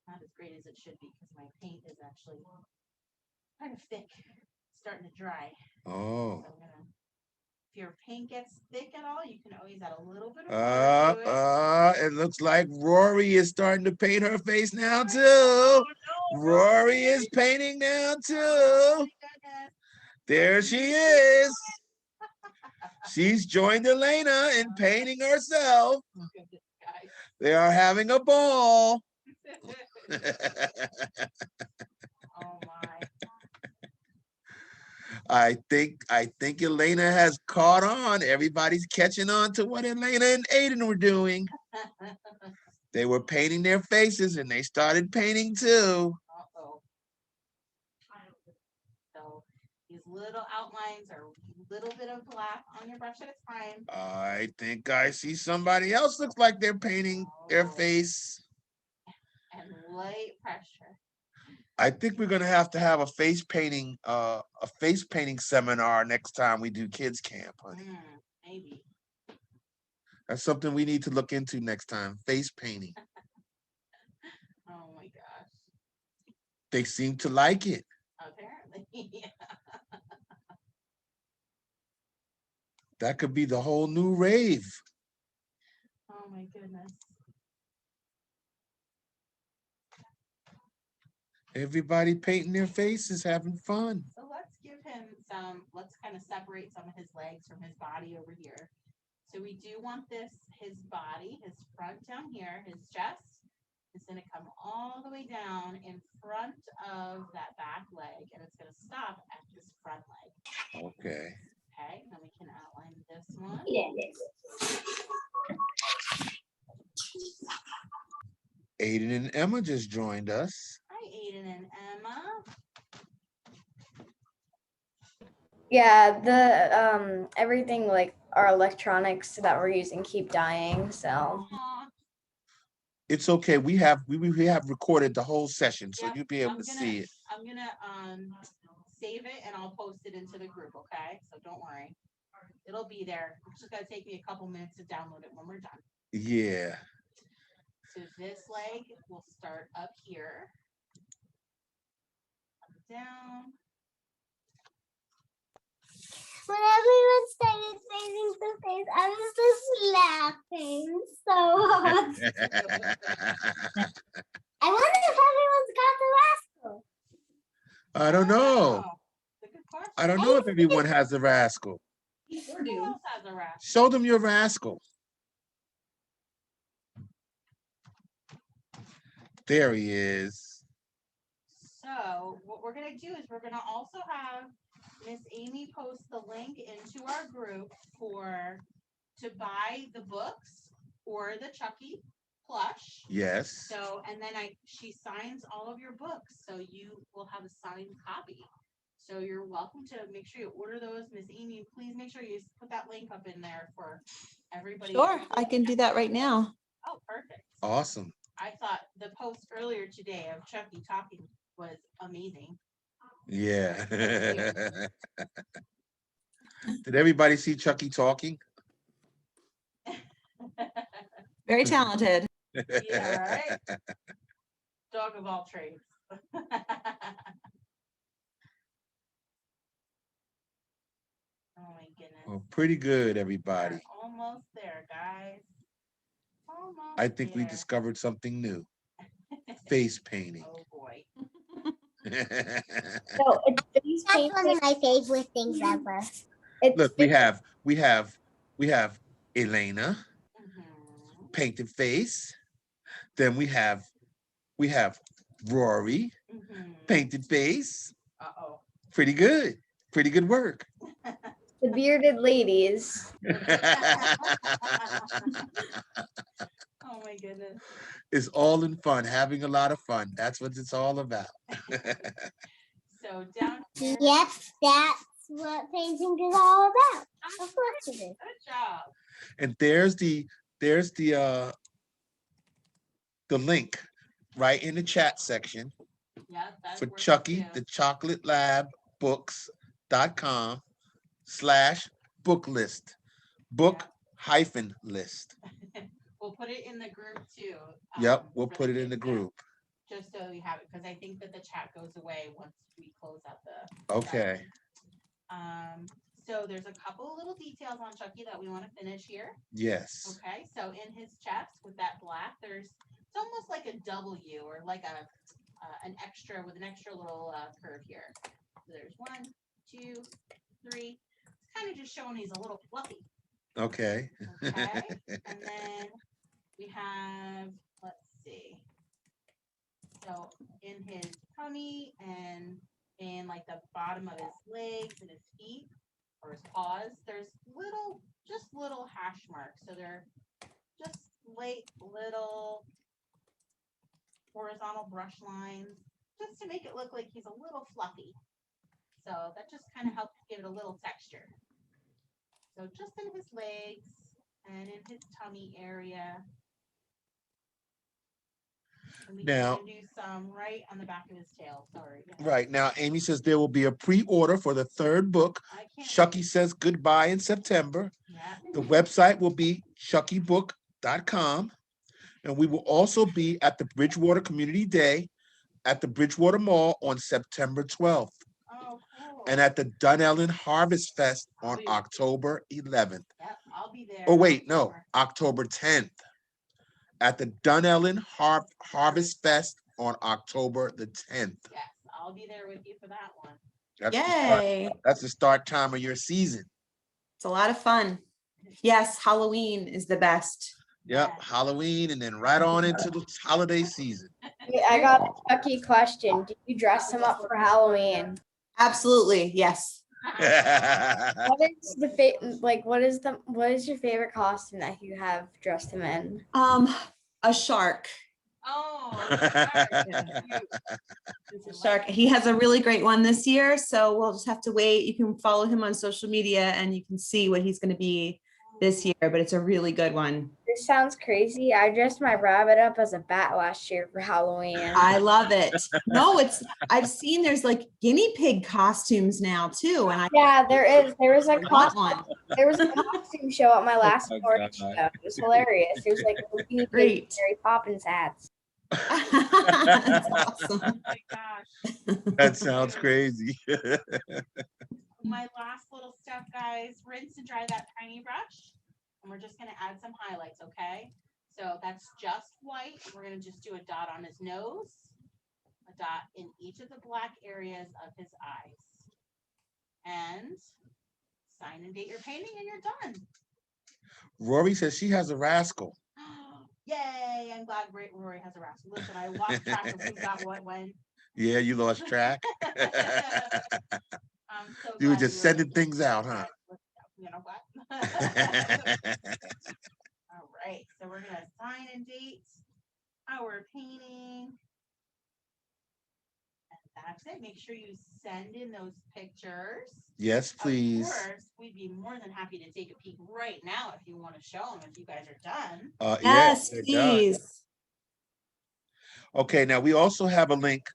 B: Not as great as it should be because my paint is actually kind of thick, starting to dry.
A: Oh.
B: So if your paint gets thick at all, you can always add a little bit of water to it.
A: It looks like Rory is starting to paint her face now too.
B: Oh, no,
A: Rory is painting now
B: Oh,
A: too.
B: my goodness.
A: There she is. She's joined Elena in painting herself.
B: Goodness, guys.
A: They are having a ball.
B: Oh my.
A: I think Elena has caught on. Everybody's catching on to what Elena and Aiden were doing. They were painting their faces and they started painting too.
B: Uh-oh. So these little outlines are a little bit of black on your brush at a time.
A: I think I see somebody else looks like they're painting their face.
B: And light pressure.
A: I think we're gonna have to have a face painting seminar next time we do kids camp, honey.
B: Maybe.
A: That's something we need to look into next time. Face painting.
B: Oh my gosh.
A: They seem to like it.
B: Apparently. Yeah.
A: That could be the whole new rave.
B: Oh my goodness.
A: Everybody painting their faces, having fun.
B: So let's give him let's kind of separate some of his legs from his body over here. So we do want his body, his front down here, his chest is going to come all the way down in front of that back leg, and it's going to stop at this front leg.
A: Okay.
B: Okay, then we can outline this one.
A: Aiden and Emma just joined us.
B: Hi, Aiden and Emma.
F: Yeah, the everything like our electronics that we're using keep dying. So
B: Aw.
A: It's okay. We have recorded the whole session, so
B: Yep,
A: you'll be able
B: I'm
A: to
B: gonna-
A: see it.
B: I'm gonna save it and I'll post it into the group, okay? So don't worry. It'll be there. It's just gonna take me a couple minutes to download it when we're done.
A: Yeah.
B: So this leg will start up here. Up, down.
D: When everyone started saying the face, I was just laughing so hard. I wonder if everyone's got the rascal.
A: I don't know.
B: That's a good question.
A: I don't know if everyone has the rascal.
B: Who else has a rascal?
A: Show them your rascal. There he is.
B: So what we're gonna do is we're gonna also have Miss Amy post the link into our group to buy the books or the Chucky plush.
A: Yes.
B: So, and then she signs all of your books, so you will have a signed copy. So you're welcome to make sure you order those. Miss Amy, please make sure you put that link up in there for everybody.
C: Sure, I can do that right now.
B: Oh, perfect.
A: Awesome.
B: I thought the post earlier today of Chucky talking was amazing.
A: Yeah. Did everybody see Chucky talking?
C: Very talented.
B: Yeah, right? Dog of all trades. Oh my goodness.
A: Well, pretty good, everybody.
B: We're almost there, guys. Almost
A: I think we
B: there.
A: discovered something new. Face painting.
B: Oh boy.
F: so it's face
D: That's one
F: painting.
D: of my favorite things ever.
F: It's
A: Look, we have Elena,
B: Mhm,
A: painted face. Then we have Rory,
B: mhm.
A: painted face.
B: Uh-oh.
A: Pretty good. Pretty good work.
F: the bearded ladies.
B: Oh my goodness.
A: It's all in fun, having a lot of fun. That's what it's all about.
B: So down here.
D: Yep, that's what painting is all about. Of course it is.
B: Good job.
A: And there's the link right in the chat section
B: Yeah, that's
A: for
B: working
A: Chucky
B: too.
A: the Chocolate Lab books.com/book list. Book hyphen list.
B: We'll put it in the group too.
A: Yep, we'll
B: for
A: put it in
B: kids,
A: the group.
B: Just so you have it, because I think that the chat goes away once we close out the.
A: Okay.
B: So there's a couple little details on Chucky that we want to finish here.
A: Yes.
B: Okay, so in his chest with that black, it's almost like a W or like an extra with an extra little curve here. So there's 1, 2, 3. It's kind of just showing he's a little fluffy.
A: Okay.
B: Okay, and then we have, let's see. So in his tummy and in like the bottom of his legs and his feet or his paws, there's just little hash marks. So they're just little horizontal brush lines, just to make it look like he's a little fluffy. So that just kind of helps give it a little texture. So just in his legs and in his tummy area. And we
A: Now-
B: can do some right on the back of his tail. Sorry. Yeah.
A: Right now, Amy says there will be a pre-order for the third book.
B: I can't.
A: Chucky Says Goodbye in September.
B: Yeah.
A: The website will be chuckybook.com. And we will also be at the Bridgewater Community Day at the Bridgewater Mall on September 12th
B: Oh, cool.
A: and at the Dunellen Harvest Fest
B: I'll
A: on
B: be-
A: October 11th.
B: Yep, I'll be there.
A: Oh, wait, no, October 10th at the Dunellen Harvest Fest on October the 10th.
B: Yes, I'll be there with you for that one.
C: Yay.
A: That's the start time of your season.
C: It's a lot of fun. Yes, Halloween is the best.
A: Yep,
B: Yes.
A: Halloween and then right on into the holiday season.
F: Wait, I got a Chucky question. Did you dress him up for Halloween?
C: Absolutely, yes.
F: What is the what is your favorite costume that you have dressed him in?
C: A shark.
B: Oh,
C: It's a shark. He has a really great one this year, so we'll just have to wait. You can follow him on social media and you can see what he's going to be this year, but it's a really good one.
F: This sounds crazy. I dressed my rabbit up as a bat last year for Halloween.
C: I love it. No, I've seen there's like guinea pig costumes now too. And
F: Yeah, there is. There was a
C: I want one.
F: There was a costume show at my last
A: my
F: party
A: God.
F: show. It was hilarious. There was like little guinea pig
C: Great.
F: Mary Poppins hats.
C: That's awesome.
B: oh my gosh.
A: That sounds crazy.
B: My last little step, guys, rinse and dry that tiny brush. And we're just gonna add some highlights, okay? So that's just white. We're gonna just do a dot on his nose, a dot in each of the black areas of his eyes. And sign and date your painting and you're done.
A: Rory says she has a rascal.
B: Yay, I'm glad Rory has a rascal. Listen, I lost track of who got what when.
A: Yeah, you lost track.
B: I'm so
A: You were
B: glad
A: just sending things out, huh?
B: You know what? All right, so we're gonna sign and date our painting. And that's it. Make sure you send in those pictures.
A: Yes, please.
B: Of course, we'd be more than happy to take a peek right now if you want to show them if you guys are done.
C: Yes,
A: they're done.
C: please.
A: Okay, now we also have a link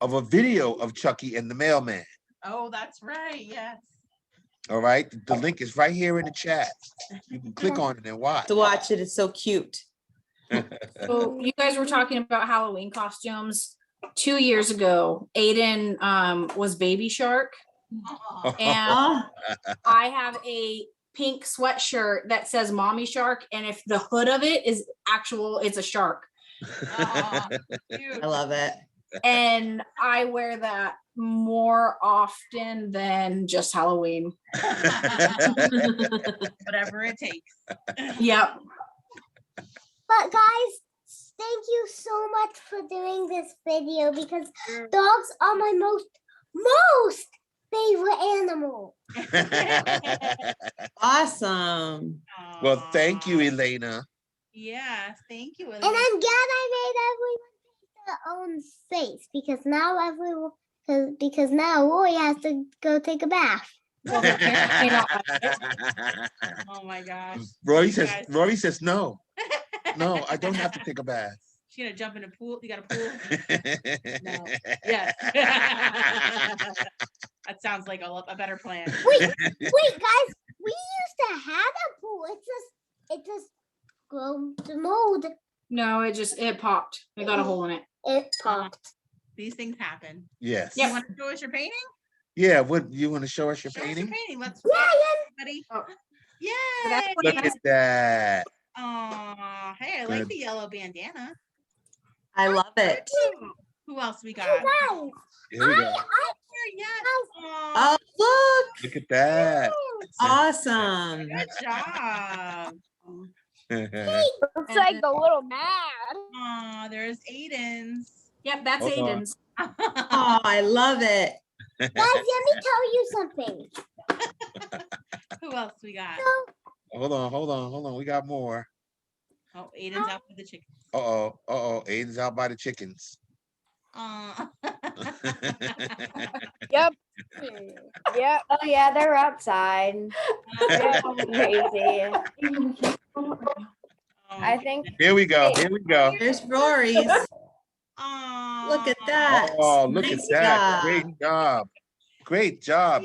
A: of a video of Chucky and the mailman.
B: Oh, that's right. Yes.
A: All right, the link is right here in the chat. You can click on it and watch.
C: To watch it, it's so cute.
E: So you guys were talking about Halloween costumes. 2 years ago, Aiden was Baby Shark.
B: Aw.
E: And I have a pink sweatshirt that says Mommy Shark. And if the hood of it is actual, it's a shark.
B: Aw, cute.
C: I love it.
E: And I wear that more often than just Halloween.
B: Whatever it takes.
E: Yep.
D: But guys, thank you so much for doing this video because dogs are my most favorite animal.
C: Awesome.
A: Well, thank you,
B: Aw.
A: Elena.
B: Yes, thank you.
D: And I'm glad I made everyone paint their own face because now everyone because now Roy has to go take a bath.
E: Well, the parents may not like it.
B: Oh my gosh.
A: Rory
B: You
A: says,
B: guys-
A: Rory says no. No, I don't have to take a bath.
B: She's gonna jump in a pool. You got a pool?
A: No.
B: Yes. That sounds like a better plan.
D: Wait, guys, we used to have a pool. It just grew to mold.
E: No, it popped. It got a hole in it.
D: It popped.
B: These things happen.
A: Yes.
B: You want to show us your painting?
A: Yeah, what you want to show us your
B: Show us your
A: painting?
B: painting. Let's
D: Yeah,
B: everybody.
E: Oh.
B: Yay!
E: That's what
A: Look at that.
B: Aw, hey, I like
A: Good.
B: the yellow bandana.
C: I love it.
B: Ooh, who else we got?
D: guys.
A: Here we go.
B: Yes.
C: Oh, look.
A: Look at that.
C: Awesome.
B: Good job.
F: Looks like the little man.
B: Aw, there's Aiden's.
E: Yep, that's
A: Hold on.
E: Aiden's.
C: Oh, I love it.
D: Guys, let me tell you something.
B: Who else we got?
A: Hold on. We got more.
B: Oh, Aiden's out with the chicken.
A: Uh-oh. Aiden's out by the chickens.
B: Aw.
F: Yep. Yep. Oh yeah, they're outside. Yeah, crazy. I think
A: Here we go.
C: There's Rory's.
B: Aw.
C: Look at that.
A: Oh, look
C: Nice
A: at that.
C: job.
A: Great job.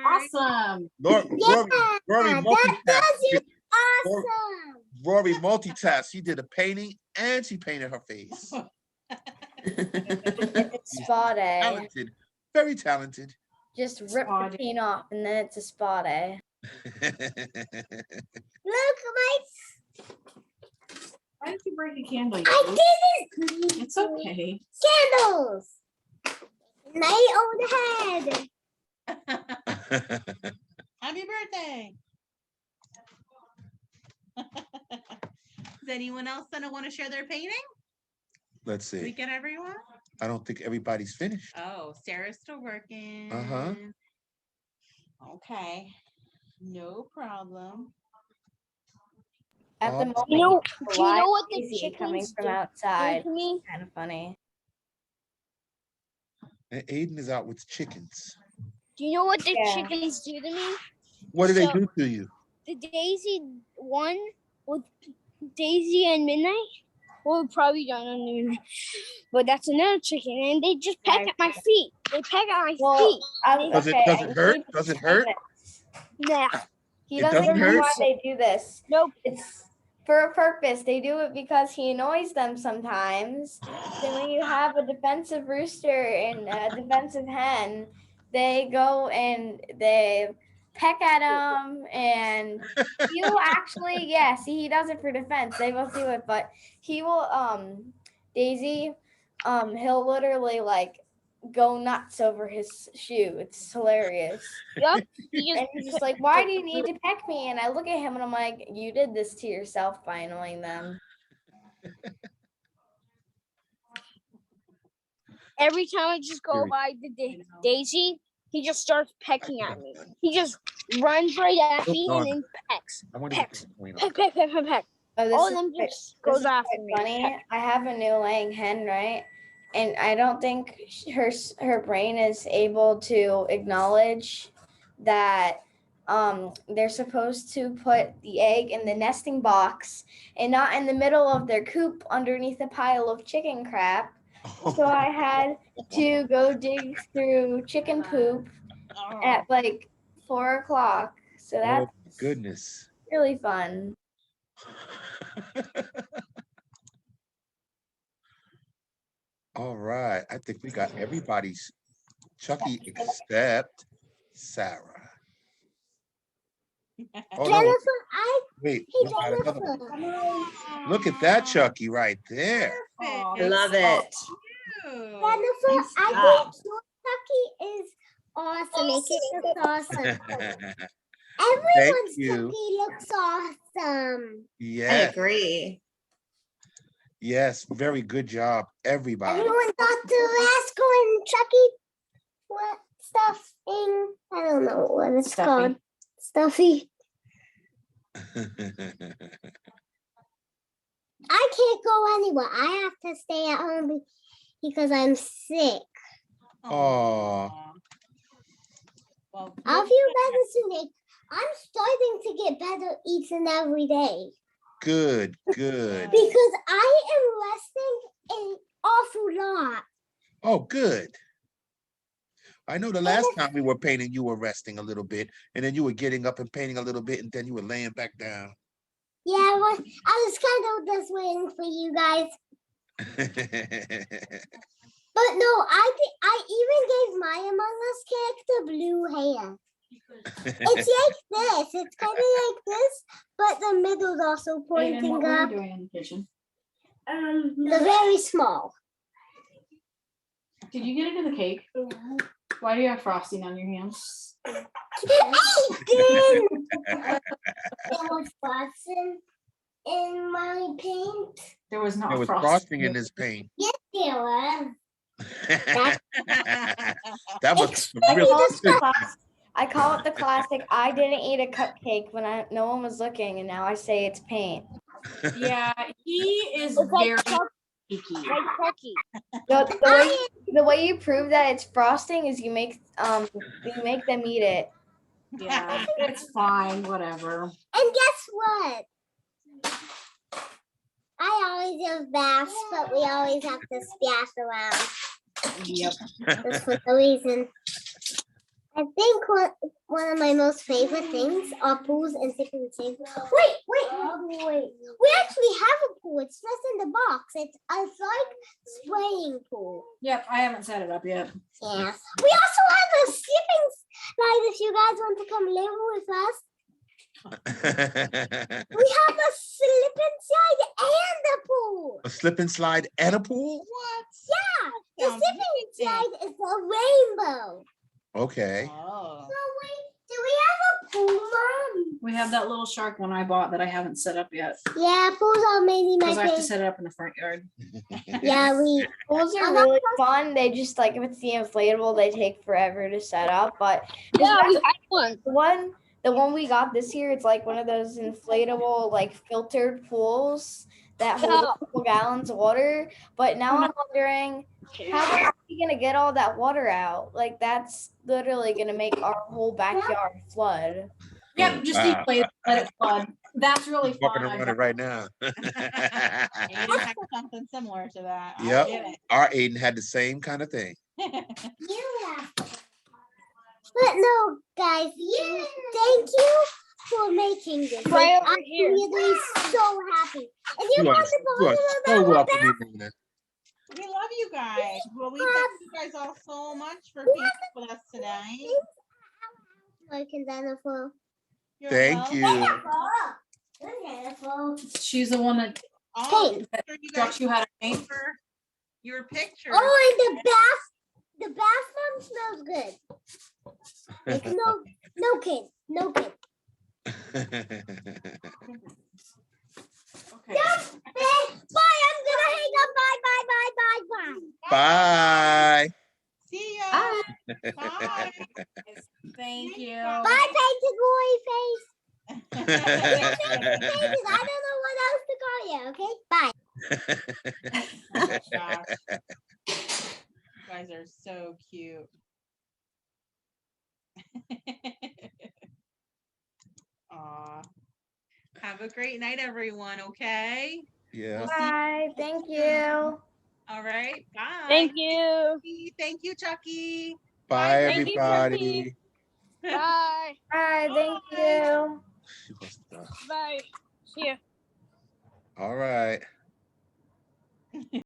E: Awesome.
A: Rory
D: Yeah,
A: multitasked.
D: Awesome.
A: Rory multitasked. She did a painting and she painted her face.
F: it's spot A.
A: Talented. Very talented.
F: Just rip the paint off and then it's a spot A.
D: Look,
E: Why did you break a candle?
D: I didn't.
E: It's okay.
D: Candles. Night on the head.
B: Happy birthday. Does anyone else that want to share their painting?
A: Let's
B: Did we
A: see.
B: get everyone?
A: I don't think everybody's finished.
B: Oh, Sarah's still working.
A: Uh-huh.
B: Okay. No problem.
F: At the
A: Awesome.
F: moment,
D: You know,
F: a
D: do you know
F: live
D: what the
F: daisy coming
D: chickens
F: from
D: do
F: outside?
D: to me?
F: Kind of funny.
A: And Aiden is out with chickens.
D: Do you know what the
F: Yeah.
D: chickens do to me?
A: What do they
D: So-
A: do to you?
D: The Daisy one with Daisy and Midnight. Well, probably don't know Midnight, but that's another chicken, and they just peck
F: Yeah.
D: at my feet. They peck at my
F: Well,
D: feet.
A: Does it
F: okay,
A: does
F: I
A: it hurt?
F: need to
A: Does it
F: explain
A: hurt?
F: this.
D: Nah,
F: He
A: It
F: doesn't
A: doesn't
F: know
A: hurt?
F: why they do this.
D: nope.
F: It's for a purpose. They do it because he annoys them sometimes. Then when you have a defensive rooster and a defensive hen, they go and they peck at him, and he will actually, yeah, see, he does it for defense. They both do it, but he will Daisy, he'll literally like go nuts over his shoe. It's hilarious.
D: Yup. He just
F: And he's just like, why do you need to peck me? And I look at him and I'm like, you did this to yourself by annoying them.
D: every time I just go
A: Period.
D: by the Daisy, he just starts pecking at me. He just runs right at me and then pecks.
A: I want
D: Pecks.
A: to point
D: Peck, peck, peck, peck, peck.
F: Oh, this
D: All
F: is
D: of them
F: quite-
D: just
F: this
D: goes
F: is
D: after
F: quite
D: me.
F: funny. I have a new laying hen, right? And I don't think her brain is able to acknowledge that they're supposed to put the egg in the nesting box and not in the middle of their coop underneath a pile of chicken crap. So I had to go dig through chicken poop at like 4 o'clock. So that's
A: Oh goodness.
F: really fun.
A: All right. I think we got everybody's Chucky except Sarah. Oh no,
D: Jennifer,
A: wait,
D: hey,
A: we got another one.
D: Jennifer.
A: Look at that Chucky right there.
C: I love it.
D: Jennifer,
C: Nice
D: I
C: job.
D: think your Chucky is awesome. It looks awesome.
A: Thank
D: Everyone's
A: you.
D: Chucky looks awesome.
C: I
A: Yes,
C: agree.
A: yes, very good job, everybody.
D: Everyone got the Rascal and Chucky what stuffing? I don't know what it's
E: Stuffy.
D: called. Stuffy. I can't go anywhere. I have to stay at home because I'm sick.
A: Oh,
B: Well,
D: I'll feel better soon. I'm starting to get better each and every day
A: good, good.
D: because I am resting an awful lot.
A: Oh, good. I know the last time we were painting, you were resting a little bit, and then you were getting up and painting a little bit, and then you were laying back down.
D: Yeah, well, I was kind of just waiting for you guys. But no, I even gave my Among Us character blue hair. It's like this. It's kind of like this, but the middle's also
E: Aiden,
D: pointing
E: what were you
D: up.
E: doing in the kitchen?
D: The very small.
E: Did you get into the cake? Why do you have frosting on your hands?
D: Aiden! There was frosting in my paint.
E: There was not
A: There was
E: frosting.
A: frosting in this paint.
D: Yes, there was.
A: That was
F: I
A: really
F: call, it
A: good.
F: the I call it the classic. I didn't eat a cupcake when no one was looking, and now I say it's paint.
E: Yeah, he is
D: It's
E: very
D: like
E: picky.
D: Chucky.
F: The way you prove that it's frosting is you make them eat it.
E: Yeah, it's fine, whatever.
D: And guess what? I always have baths, but we always have to splash around.
E: Yep.
D: Just for the reason. I think one of my most favorite things are pools and sipping tea. Wait. We actually have a pool. It's just in the box. It's like spraying pool.
E: Yep, I haven't set it up yet.
D: Yeah. We also have a slipping slide if you guys want to come live with us. We have a slip and slide and a pool.
A: A slip and slide and a pool?
B: What?
D: Yeah. The
B: Sounds
D: slipping and
B: amazing.
D: slide is a rainbow.
A: Okay.
B: Oh.
D: So wait, do we have a pool, Mom?
E: We have that little shark one I bought that I haven't set up yet.
D: Yeah, pools are maybe my
E: Because I have to
D: favorite.
E: set it up in the front yard.
D: Yeah, we.
F: Pools are really fun. They just like if it's the inflatable, they take forever to set up. But
D: Yeah, we had one.
F: the The one we got this year, it's like one of those inflatable, like filtered pools that hold a couple gallons of water. But now I'm wondering, how are we gonna get all that water out? Like that's literally gonna make our whole backyard flood.
E: Yep, just
A: Wow.
E: let it flood. That's really
A: He's walking
E: fun.
A: around it right now.
B: Aiden had something similar to that. I
A: Yep.
B: get it.
A: Our Aiden had the same kind of thing.
D: But no, guys, thank you for making this.
F: Right
D: Like,
F: over
D: I'm
F: here.
D: really so happy. And you
A: You are,
D: want the
A: you are
D: bottom
A: so
D: of our
A: welcome, Nina.
B: We love you guys. Well, we thank you guys all so much for being with us tonight.
D: American Dinosaur.
B: You're
A: Thank
B: welcome.
D: you.
E: She's the one that
B: Oh,
D: Hey.
B: make sure you guys
E: taught you how to paint.
B: for your picture.
D: Oh, and the bathroom smells good. Like no kid.
E: Okay.
D: Bye. I'm gonna hang up. Bye.
A: Bye.
B: See ya.
E: Bye.
B: Bye.
E: Thank you.
D: Bye, painted boy face. Painted. I don't know what else to call you. Okay. Bye.
B: Oh, gosh. You guys are so cute. Aw. Have a great night, everyone, okay?
A: Yeah.
F: Bye. Thank you.
B: All right. Bye.
G: Thank you.
B: Chucky. Thank you, Chucky.
A: Bye,
G: Thank you,
A: everybody.
G: Bye.
F: Bye. Thank you.
A: She must have-
G: Bye. See ya.
A: All right.